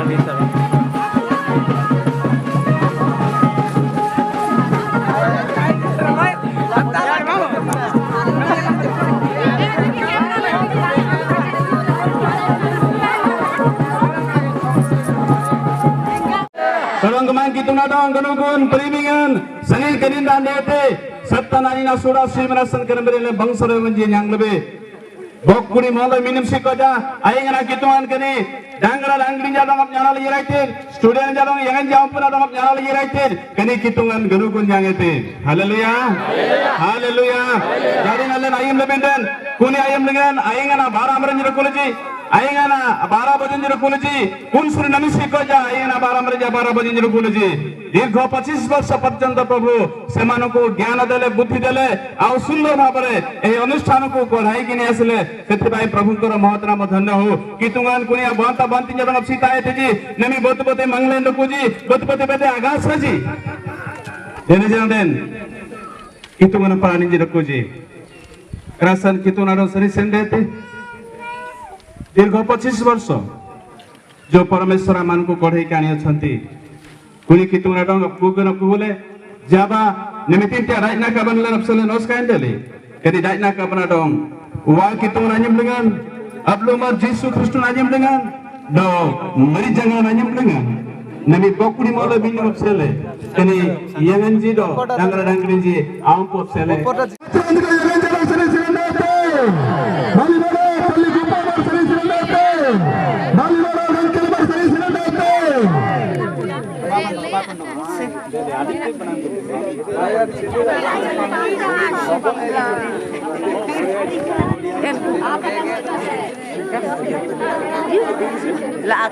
Tolong kemang kita nadang ganukun perimingan sengil kenindan dete sattanani na sudah si merasan keremberi bangsa menjadi yang lebih bokuni malah minim sikoja ayengana kitungan kene dangara langling jadong nyala yiraitir student jadong yang jampuna dong nyala yiraitir kene kitungan ganukun yang ete haleluya haleluya jadi nalen ayem lebenden kuni ayem dengan ayengana bara merenjir kuluji ayengana bara bajinjir kuluji kunsur nami sikoja ayengana bara bajinjir kuluji दीर्घ 25 वर्ष पर्यंत प्रभु से ज्ञान देले बुद्धि देले आ सुंदर भाव अनुष्ठान को गढ़ाई कि आसिले प्रभु महत नाम धन्य हो कि तुंगान कुनिया बंता बंती जब सीता जी नमी बोतपति मंगलेंद कुजी बोतपति बेटे आगास जी देने जन कि तुंगन प्राणी जी रखुजी रासन कि तुनारो सरी सेंडेते दीर्घ 25 वर्ष जो परमेश्वर मान को गढ़ाई कि आनी कुनी किtung nadong bukan aku boleh jaba nemitin tiada nak kaban len absolen oskain deli jadi dak nak kaban nadong wa kitung nanyem dengan ablumat Yesus Kristus nanyem dengan do meri jangan nanyem dengan nemi bokudi mola binyo absole jadi yengen ji do dangara dangri ji ampo absole La